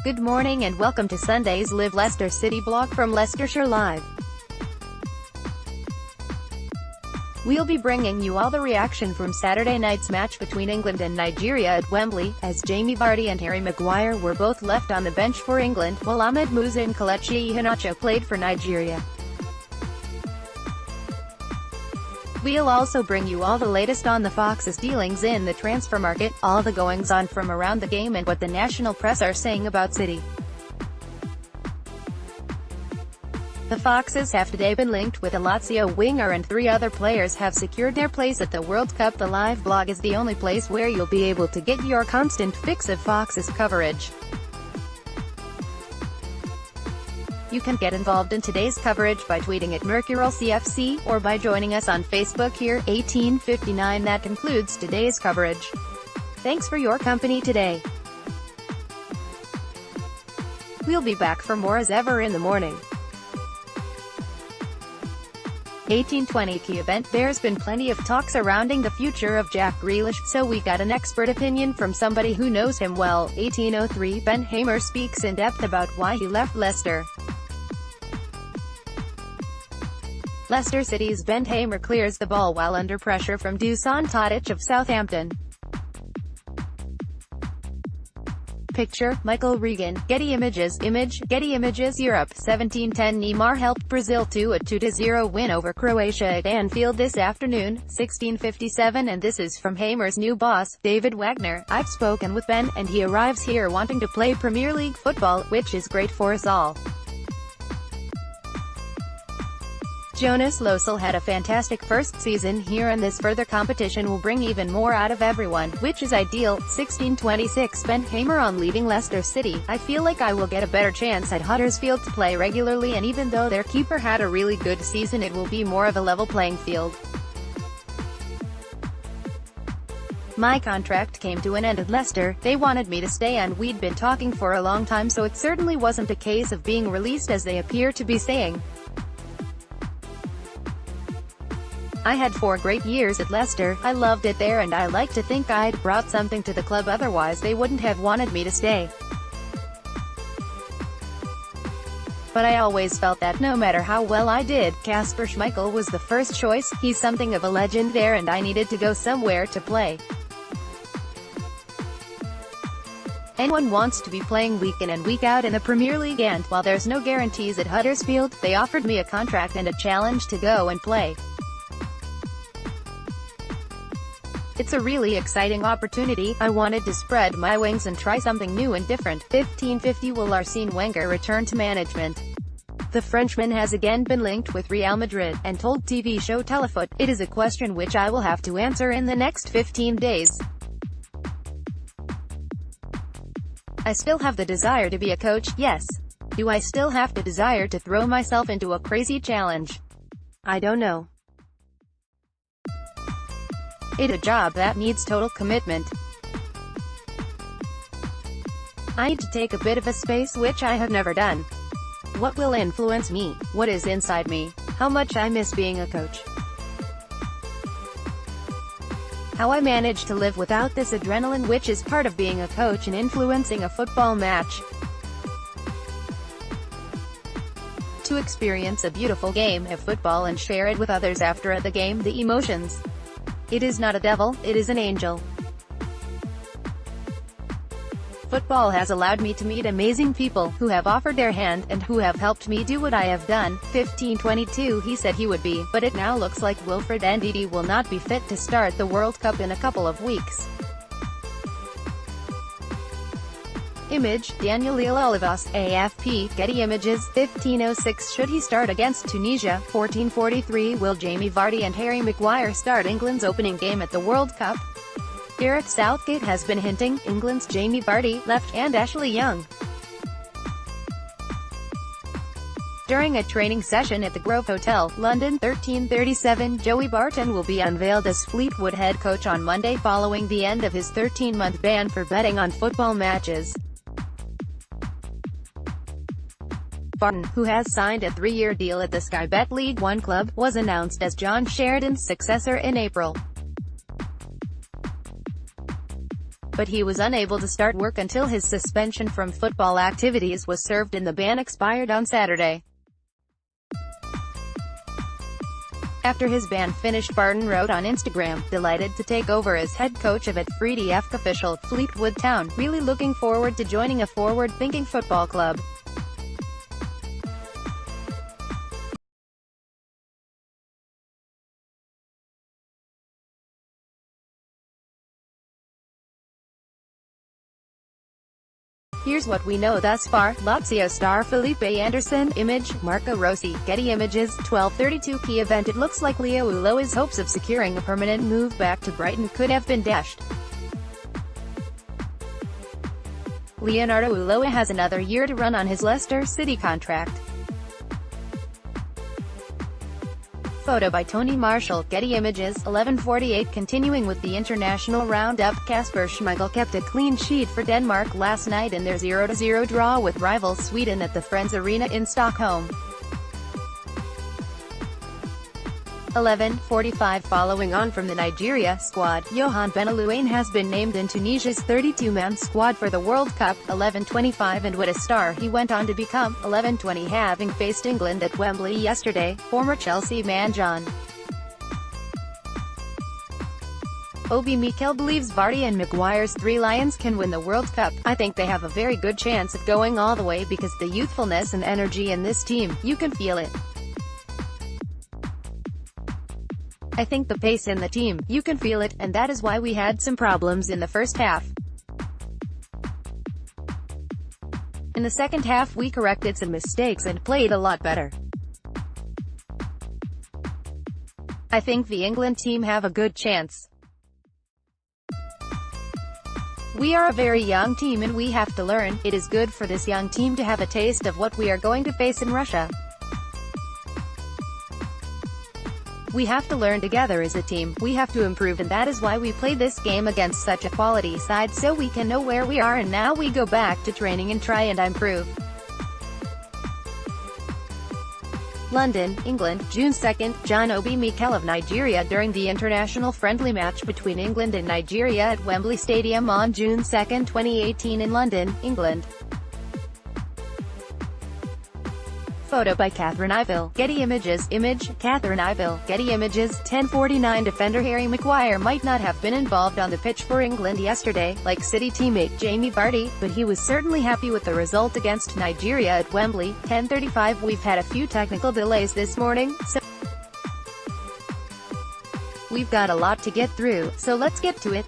Good morning and welcome to Sunday's Live Leicester City blog from Leicestershire Live. We'll be bringing you all the reaction from Saturday night's match between England and Nigeria at Wembley, as Jamie Vardy and Harry Maguire were both left on the bench for England, while Ahmed, Musa and Kelechi Iheanacho played for Nigeria. We'll also bring you all the latest on the Fox's dealings in the transfer market, all the goings-on from around the game and what the national press are saying about City. The Foxes have today been linked with a Lazio winger and 3 other players have secured their place at the World Cup. The live blog is the only place where you'll be able to get your constant fix of Foxes coverage. You can get involved in today's coverage by tweeting at MercuralCFC, or by joining us on Facebook here, 1859. That concludes today's coverage. Thanks for your company today. We'll be back for more as ever in the morning. 1820 key event. There's been plenty of talk surrounding the future of Jack Grealish, so we got an expert opinion from somebody who knows him well. 1803 Ben Hamer speaks in depth about why he left Leicester. Leicester City's Ben Hamer clears the ball while under pressure from Dusan Tadic of Southampton. Picture, Michael Regan. Getty Images. Getty Images. Europe. 1710 Neymar helped Brazil to a 2-0 win over Croatia at Anfield this afternoon, 1657, and this is from Hamer's new boss, David Wagner. I've spoken with Ben, and he arrives here wanting to play Premier League football, which is great for us all. Jonas Losel had a fantastic first season here, and this further competition will bring even more out of everyone, which is ideal. 1626 Ben Hamer on leaving Leicester City. I feel like I will get a better chance at Huddersfield to play regularly, and even though their keeper had a really good season, it will be more of a level playing field. My contract came to an end at Leicester. They wanted me to stay and we'd been talking for a long time, so it certainly wasn't a case of being released as they appear to be saying. I had 4 great years at Leicester. I loved it there and I like to think I'd brought something to the club, otherwise they wouldn't have wanted me to stay. But I always felt that no matter how well I did, Kasper Schmeichel was the first choice. He's something of a legend there and I needed to go somewhere to play. Anyone wants to be playing week in and week out in the Premier League, and while there's no guarantees at Huddersfield, they offered me a contract and a challenge to go and play. It's a really exciting opportunity. I wanted to spread my wings and try something new and different. 1550 Will Arsene Wenger return to management? The Frenchman has again been linked with Real Madrid, and told TV show Telefoot, "It is a question which I will have to answer in the next 15 days. I still have the desire to be a coach, yes. Do I still have the desire to throw myself into a crazy challenge? I don't know. It's a job that needs total commitment. I need to take a bit of a space, which I have never done. What will influence me? What is inside me? How much I miss being a coach. How I manage to live without this adrenaline, which is part of being a coach and influencing a football match. To experience a beautiful game of football and share it with others after the game, the emotions. It is not a devil, it is an angel. Football has allowed me to meet amazing people, who have offered their hand, and who have helped me do what I have done." 1522 He said he would be, but it now looks like Wilfred Ndidi will not be fit to start the World Cup in a couple of weeks. Image, Daniel Olivas, AFP. Getty Images. 1506 Should he start against Tunisia? 1443 Will Jamie Vardy and Harry Maguire start England's opening game at the World Cup? Gareth Southgate has been hinting. England's Jamie Vardy, left, and Ashley Young. During a training session at the Grove Hotel, London, 1337, Joey Barton will be unveiled as Fleetwood head coach on Monday following the end of his 13-month ban for betting on football matches. Barton, who has signed a 3-year deal at the Sky Bet League One club, was announced as John Sheridan's successor in April. but he was unable to start work until his suspension from football activities was served and the ban expired on Saturday. After his ban finished, Barton wrote on Instagram, "Delighted to take over as head coach of at Freedy F. official, Fleetwood Town, really looking forward to joining a forward-thinking football club." Here's what we know thus far. Lazio star Felipe Anderson. Image, Marco Rossi. Getty Images. 12:32 Key event. It looks like Leo Ulloa's hopes of securing a permanent move back to Brighton could have been dashed. Leonardo Ulloa has another year to run on his Leicester City contract. Photo by Tony Marshall. Getty Images. 11:48 Continuing with the international roundup, Kasper Schmeichel kept a clean sheet for Denmark last night in their 0-0 draw with rival Sweden at the Friends Arena in Stockholm. 11:45 Following on from the Nigeria squad, Yohan Benalouane has been named in Tunisia's 32-man squad for the World Cup. 11:25 And what a star he went on to become. 11:20 Having faced England at Wembley yesterday, former Chelsea man John Obi Mikel believes Vardy and Maguire's Three Lions can win the World Cup. "I think they have a very good chance of going all the way because the youthfulness and energy in this team, you can feel it. I think the pace in the team, you can feel it, and that is why we had some problems in the first half. In the second half we corrected some mistakes and played a lot better. I think the England team have a good chance. We are a very young team and we have to learn. It is good for this young team to have a taste of what we are going to face in Russia. We have to learn together as a team, we have to improve, and that is why we play this game against such a quality side, so we can know where we are, and now we go back to training and try and improve." London, England, June 2. John Obi Mikel of Nigeria during the international friendly match between England and Nigeria at Wembley Stadium on June 2, 2018 in London, England. Photo by Catherine Iville. Getty Images. Image, Catherine Iville. Getty Images. 10:49 Defender Harry Maguire might not have been involved on the pitch for England yesterday, like City teammate Jamie Vardy, but he was certainly happy with the result against Nigeria at Wembley. 10:35 We've had a few technical delays this morning, so we've got a lot to get through, so let's get to it.